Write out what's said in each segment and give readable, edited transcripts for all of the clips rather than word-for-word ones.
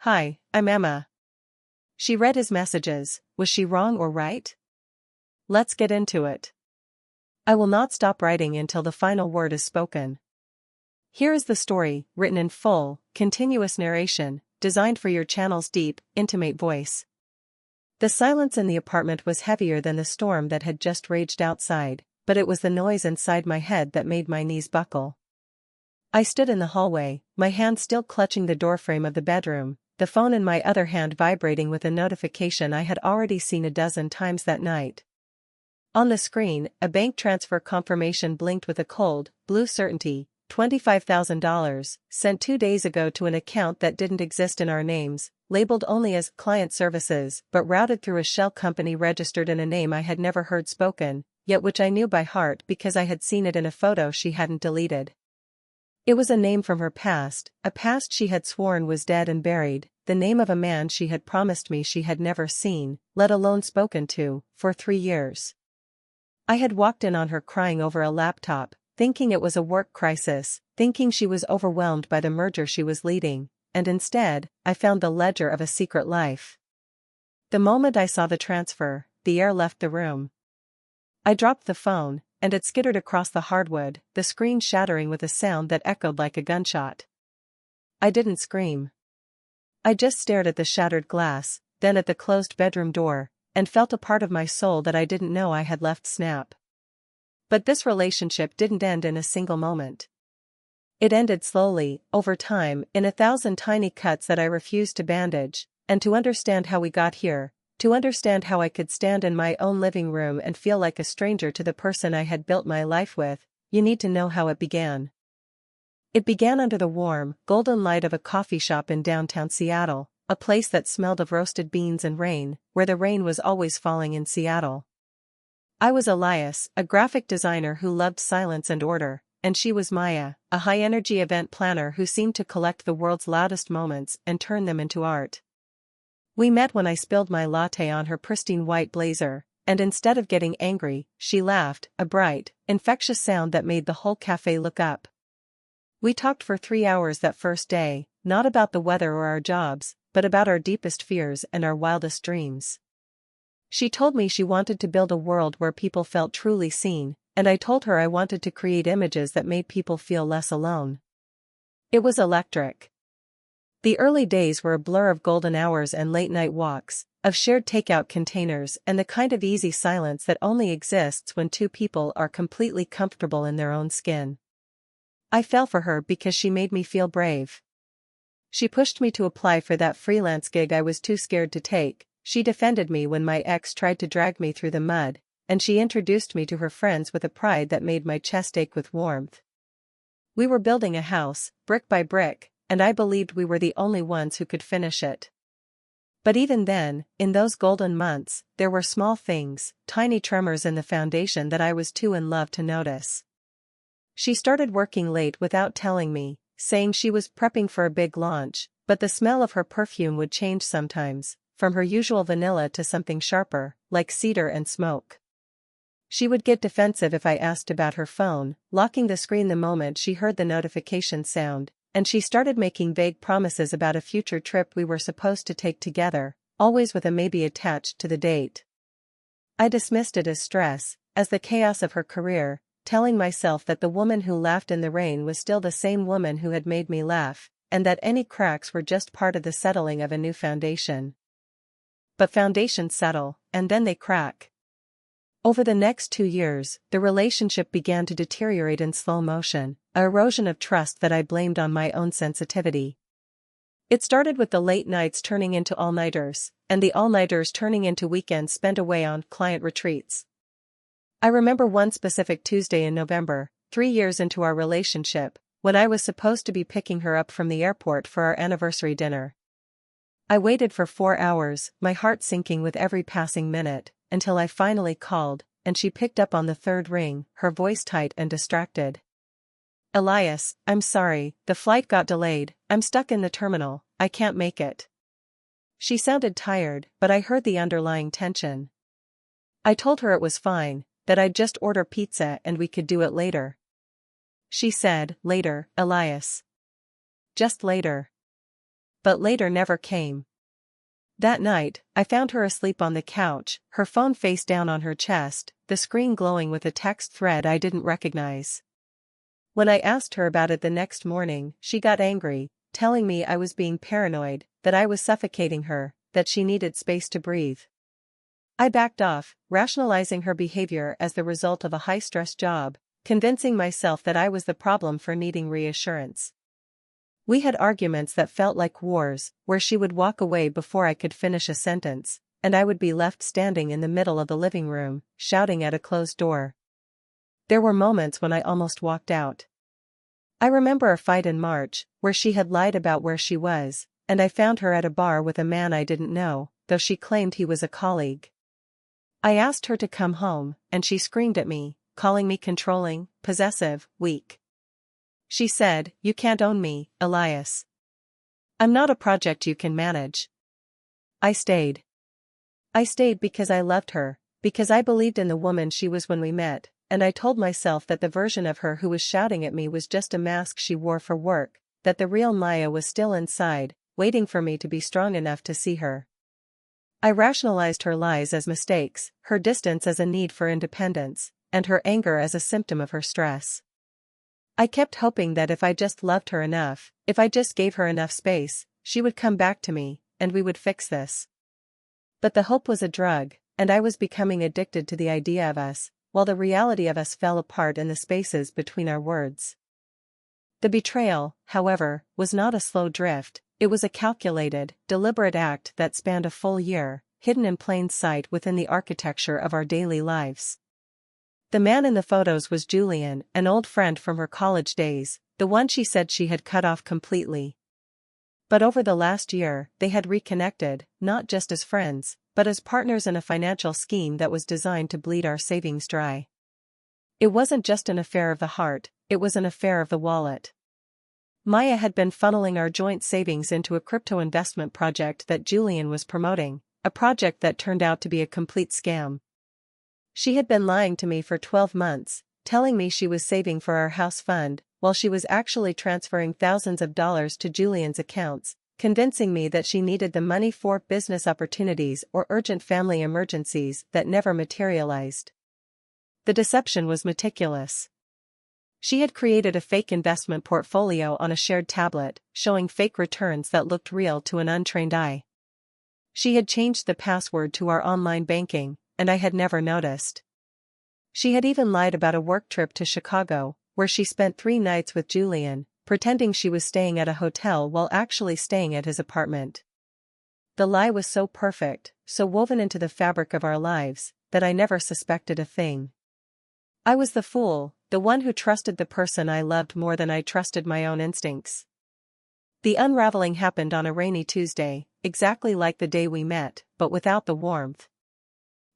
Hi, I'm Emma. She read his messages. Was she wrong or right? Let's get into it. I will not stop writing until the final word is spoken. Here is the story, written in full, continuous narration, designed for your channel's deep, intimate voice. The silence in the apartment was heavier than the storm that had just raged outside, but it was the noise inside my head that made my knees buckle. I stood in the hallway, my hand still clutching the doorframe of the bedroom, the phone in my other hand vibrating with a notification I had already seen a dozen times that night. On the screen, a bank transfer confirmation blinked with a cold, blue certainty: $25,000, sent 2 days ago to an account that didn't exist in our names, labeled only as client services, but routed through a shell company registered in a name I had never heard spoken, yet which I knew by heart because I had seen it in a photo she hadn't deleted. It was a name from her past, a past she had sworn was dead and buried, the name of a man she had promised me she had never seen, let alone spoken to, for 3 years. I had walked in on her crying over a laptop, thinking it was a work crisis, thinking she was overwhelmed by the merger she was leading, and instead, I found the ledger of a secret life. The moment I saw the transfer, the air left the room. I dropped the phone, and it skittered across the hardwood, the screen shattering with a sound that echoed like a gunshot. I didn't scream. I just stared at the shattered glass, then at the closed bedroom door, and felt a part of my soul that I didn't know I had left snap. But this relationship didn't end in a single moment. It ended slowly, over time, in 1,000 tiny cuts that I refused to bandage, and to understand how we got here, to understand how I could stand in my own living room and feel like a stranger to the person I had built my life with, you need to know how it began. It began under the warm, golden light of a coffee shop in downtown Seattle, a place that smelled of roasted beans and rain, where the rain was always falling in Seattle. I was Elias, a graphic designer who loved silence and order, and she was Maya, a high-energy event planner who seemed to collect the world's loudest moments and turn them into art. We met when I spilled my latte on her pristine white blazer, and instead of getting angry, she laughed, a bright, infectious sound that made the whole cafe look up. We talked for 3 hours that first day, not about the weather or our jobs, but about our deepest fears and our wildest dreams. She told me she wanted to build a world where people felt truly seen, and I told her I wanted to create images that made people feel less alone. It was electric. The early days were a blur of golden hours and late-night walks, of shared takeout containers and the kind of easy silence that only exists when 2 people are completely comfortable in their own skin. I fell for her because she made me feel brave. She pushed me to apply for that freelance gig I was too scared to take, she defended me when my ex tried to drag me through the mud, and she introduced me to her friends with a pride that made my chest ache with warmth. We were building a house, brick by brick, and I believed we were the only ones who could finish it. But even then, in those golden months, there were small things, tiny tremors in the foundation that I was too in love to notice. She started working late without telling me, saying she was prepping for a big launch, but the smell of her perfume would change sometimes, from her usual vanilla to something sharper, like cedar and smoke. She would get defensive if I asked about her phone, locking the screen the moment she heard the notification sound, and she started making vague promises about a future trip we were supposed to take together, always with a maybe attached to the date. I dismissed it as stress, as the chaos of her career, telling myself that the woman who laughed in the rain was still the same woman who had made me laugh, and that any cracks were just part of the settling of a new foundation. But foundations settle, and then they crack. Over the next 2 years, the relationship began to deteriorate in slow motion, an erosion of trust that I blamed on my own sensitivity. It started with the late nights turning into all-nighters, and the all-nighters turning into weekends spent away on client retreats. I remember one specific Tuesday in November, 3 years into our relationship, when I was supposed to be picking her up from the airport for our anniversary dinner. I waited for 4 hours, my heart sinking with every passing minute, until I finally called, and she picked up on the 3rd ring, her voice tight and distracted. "Elias, I'm sorry, the flight got delayed, I'm stuck in the terminal, I can't make it." She sounded tired, but I heard the underlying tension. I told her it was fine, that I'd just order pizza and we could do it later. She said, "Later, Elias. Just later." but later never came. That night, I found her asleep on the couch, her phone face down on her chest, the screen glowing with a text thread I didn't recognize. When I asked her about it the next morning, she got angry, telling me I was being paranoid, that I was suffocating her, that she needed space to breathe. I backed off, rationalizing her behavior as the result of a high-stress job, convincing myself that I was the problem for needing reassurance. We had arguments that felt like wars, where she would walk away before I could finish a sentence, and I would be left standing in the middle of the living room, shouting at a closed door. There were moments when I almost walked out. I remember a fight in March, where she had lied about where she was, and I found her at a bar with a man I didn't know, though she claimed he was a colleague. I asked her to come home, and she screamed at me, calling me controlling, possessive, weak. She said, "You can't own me, Elias. I'm not a project you can manage." I stayed. I stayed because I loved her, because I believed in the woman she was when we met, and I told myself that the version of her who was shouting at me was just a mask she wore for work, that the real Maya was still inside, waiting for me to be strong enough to see her. I rationalized her lies as mistakes, her distance as a need for independence, and her anger as a symptom of her stress. I kept hoping that if I just loved her enough, if I just gave her enough space, she would come back to me, and we would fix this. But the hope was a drug, and I was becoming addicted to the idea of us, while the reality of us fell apart in the spaces between our words. The betrayal, however, was not a slow drift, it was a calculated, deliberate act that spanned a full year, hidden in plain sight within the architecture of our daily lives. The man in the photos was Julian, an old friend from her college days, the one she said she had cut off completely. But over the last year, they had reconnected, not just as friends, but as partners in a financial scheme that was designed to bleed our savings dry. It wasn't just an affair of the heart, it was an affair of the wallet. Maya had been funneling our joint savings into a crypto investment project that Julian was promoting, a project that turned out to be a complete scam. She had been lying to me for 12 months, telling me she was saving for our house fund, while she was actually transferring thousands of dollars to Julian's accounts, convincing me that she needed the money for business opportunities or urgent family emergencies that never materialized. The deception was meticulous. She had created a fake investment portfolio on a shared tablet, showing fake returns that looked real to an untrained eye. She had changed the password to our online banking, and I had never noticed. She had even lied about a work trip to Chicago, where she spent 3 nights with Julian, pretending she was staying at a hotel while actually staying at his apartment. The lie was so perfect, so woven into the fabric of our lives, that I never suspected a thing. I was the fool, the one who trusted the person I loved more than I trusted my own instincts. The unraveling happened on a rainy Tuesday, exactly like the day we met, but without the warmth.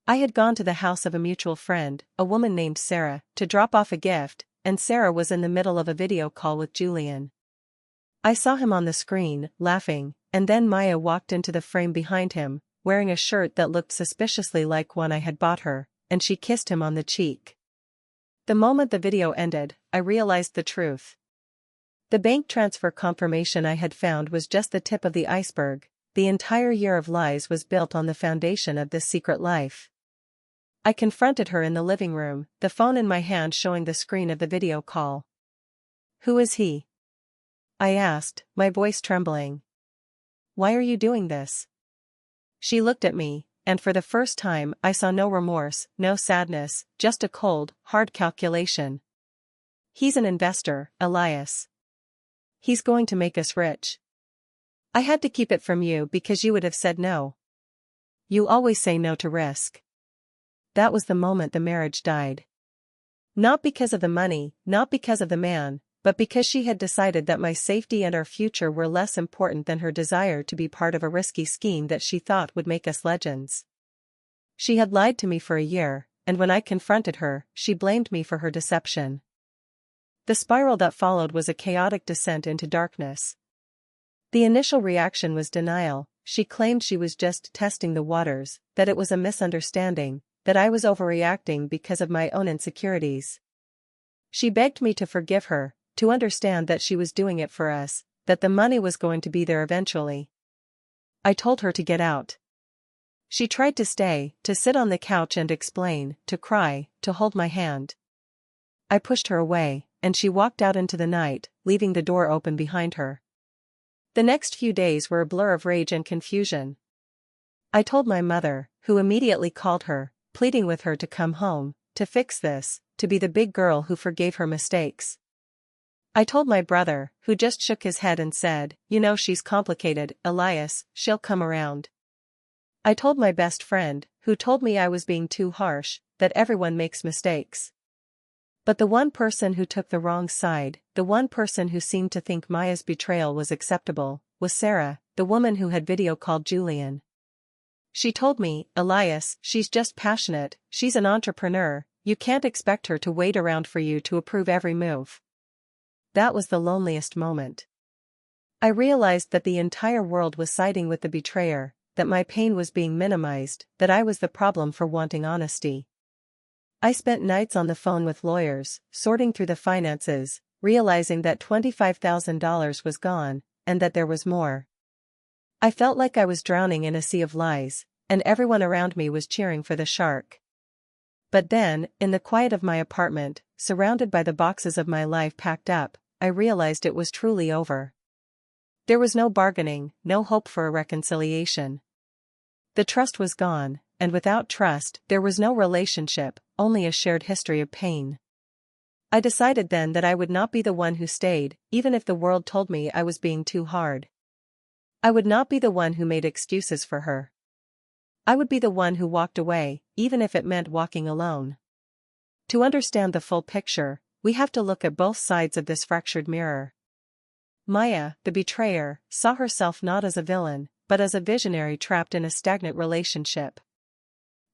I had gone to the house of a mutual friend, a woman named Sarah, to drop off a gift, and Sarah was in the middle of a video call with Julian. I saw him on the screen, laughing, and then Maya walked into the frame behind him, wearing a shirt that looked suspiciously like one I had bought her, and she kissed him on the cheek. The moment the video ended, I realized the truth. The bank transfer confirmation I had found was just the tip of the iceberg. The entire year of lies was built on the foundation of this secret life. I confronted her in the living room, the phone in my hand showing the screen of the video call. "Who is he?" I asked, my voice trembling. "Why are you doing this?" She looked at me, and for the first time I saw no remorse, no sadness, just a cold, hard calculation. "He's an investor, Elias. He's going to make us rich. I had to keep it from you because you would have said no. You always say no to risk." That was the moment the marriage died. Not because of the money, not because of the man, but because she had decided that my safety and our future were less important than her desire to be part of a risky scheme that she thought would make us legends. She had lied to me for a year, and when I confronted her, she blamed me for her deception. The spiral that followed was a chaotic descent into darkness. The initial reaction was denial. She claimed she was just testing the waters, that it was a misunderstanding, that I was overreacting because of my own insecurities. She begged me to forgive her, to understand that she was doing it for us, that the money was going to be there eventually. I told her to get out. She tried to stay, to sit on the couch and explain, to cry, to hold my hand. I pushed her away, and she walked out into the night, leaving the door open behind her. The next few days were a blur of rage and confusion. I told my mother, who immediately called her, pleading with her to come home, to fix this, to be the big girl who forgave her mistakes. I told my brother, who just shook his head and said, "You know she's complicated, Elias, she'll come around." I told my best friend, who told me I was being too harsh, that everyone makes mistakes. But the one person who took the wrong side, the one person who seemed to think Maya's betrayal was acceptable, was Sarah, the woman who had video called Julian. She told me, "Elias, she's just passionate, she's an entrepreneur, you can't expect her to wait around for you to approve every move." That was the loneliest moment. I realized that the entire world was siding with the betrayer, that my pain was being minimized, that I was the problem for wanting honesty. I spent nights on the phone with lawyers, sorting through the finances, realizing that $25,000 was gone, and that there was more. I felt like I was drowning in a sea of lies, and everyone around me was cheering for the shark. But then, in the quiet of my apartment, surrounded by the boxes of my life packed up, I realized it was truly over. There was no bargaining, no hope for a reconciliation. The trust was gone, and without trust, there was no relationship, only a shared history of pain. I decided then that I would not be the one who stayed, even if the world told me I was being too hard. I would not be the one who made excuses for her. I would be the one who walked away, even if it meant walking alone. To understand the full picture, we have to look at both sides of this fractured mirror. Maya, the betrayer, saw herself not as a villain, but as a visionary trapped in a stagnant relationship.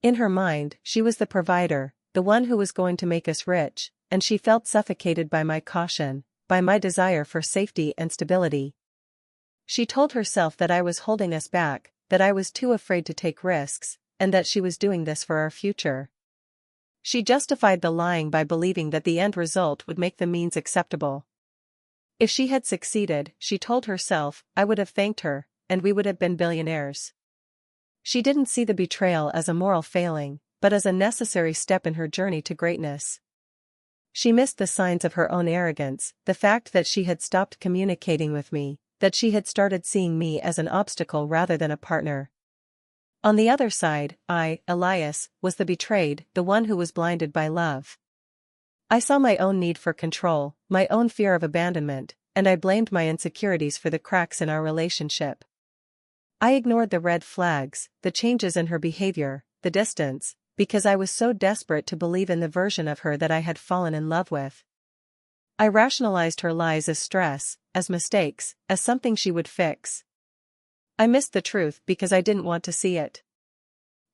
In her mind, she was the provider, the one who was going to make us rich, and she felt suffocated by my caution, by my desire for safety and stability. She told herself that I was holding us back, that I was too afraid to take risks, and that she was doing this for our future. She justified the lying by believing that the end result would make the means acceptable. If she had succeeded, she told herself, I would have thanked her, and we would have been billionaires. She didn't see the betrayal as a moral failing, but as a necessary step in her journey to greatness. She missed the signs of her own arrogance, the fact that she had stopped communicating with me, that she had started seeing me as an obstacle rather than a partner. On the other side, I, Elias, was the betrayed, the one who was blinded by love. I saw my own need for control, my own fear of abandonment, and I blamed my insecurities for the cracks in our relationship. I ignored the red flags, the changes in her behavior, the distance, because I was so desperate to believe in the version of her that I had fallen in love with. I rationalized her lies as stress, as mistakes, as something she would fix. I missed the truth because I didn't want to see it.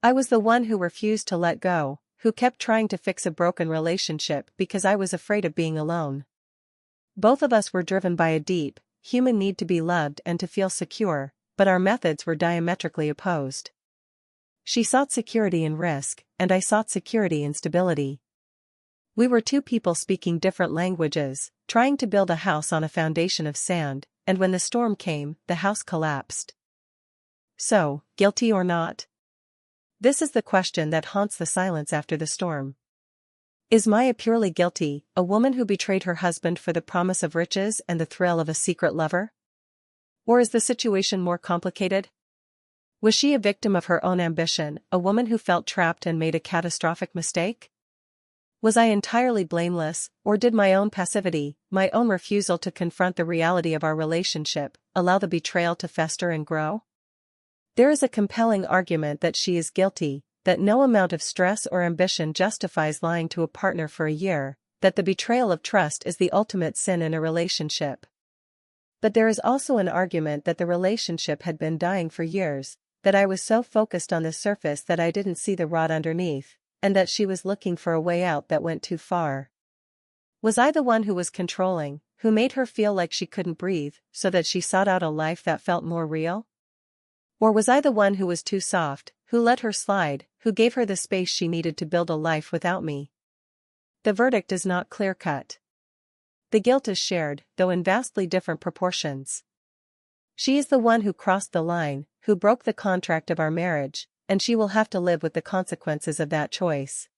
I was the one who refused to let go, who kept trying to fix a broken relationship because I was afraid of being alone. Both of us were driven by a deep, human need to be loved and to feel secure, but our methods were diametrically opposed. She sought security in risk, and I sought security in stability. We were two people speaking different languages, trying to build a house on a foundation of sand, and when the storm came, the house collapsed. So, guilty or not? This is the question that haunts the silence after the storm. Is Maya purely guilty, a woman who betrayed her husband for the promise of riches and the thrill of a secret lover? Or is the situation more complicated? Was she a victim of her own ambition, a woman who felt trapped and made a catastrophic mistake? Was I entirely blameless, or did my own passivity, my own refusal to confront the reality of our relationship, allow the betrayal to fester and grow? There is a compelling argument that she is guilty, that no amount of stress or ambition justifies lying to a partner for a year, that the betrayal of trust is the ultimate sin in a relationship. But there is also an argument that the relationship had been dying for years, that I was so focused on the surface that I didn't see the rot underneath, and that she was looking for a way out that went too far. Was I the one who was controlling, who made her feel like she couldn't breathe, so that she sought out a life that felt more real? Or was I the one who was too soft, who let her slide, who gave her the space she needed to build a life without me? The verdict is not clear-cut. The guilt is shared, though in vastly different proportions. She is the one who crossed the line, who broke the contract of our marriage, and she will have to live with the consequences of that choice.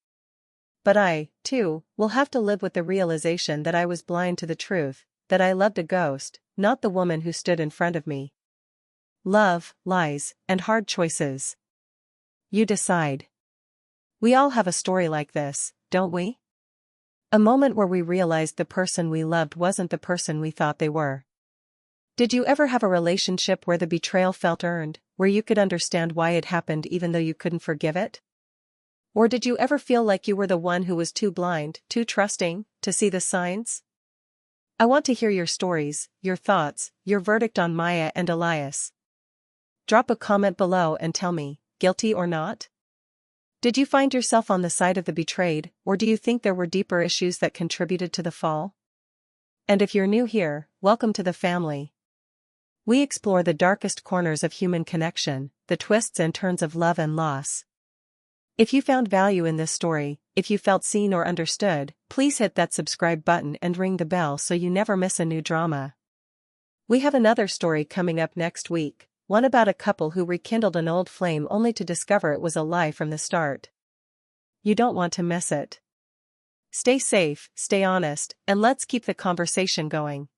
But I, too, will have to live with the realization that I was blind to the truth, that I loved a ghost, not the woman who stood in front of me. Love, lies, and hard choices. You decide. We all have a story like this, don't we? A moment where we realized the person we loved wasn't the person we thought they were. Did you ever have a relationship where the betrayal felt earned, where you could understand why it happened even though you couldn't forgive it? Or did you ever feel like you were the one who was too blind, too trusting, to see the signs? I want to hear your stories, your thoughts, your verdict on Maya and Elias. Drop a comment below and tell me, guilty or not? Did you find yourself on the side of the betrayed, or do you think there were deeper issues that contributed to the fall? And if you're new here, welcome to the family. We explore the darkest corners of human connection, the twists and turns of love and loss. If you found value in this story, if you felt seen or understood, please hit that subscribe button and ring the bell so you never miss a new drama. We have another story coming up next week, one about a couple who rekindled an old flame only to discover it was a lie from the start. You don't want to miss it. Stay safe, stay honest, and let's keep the conversation going.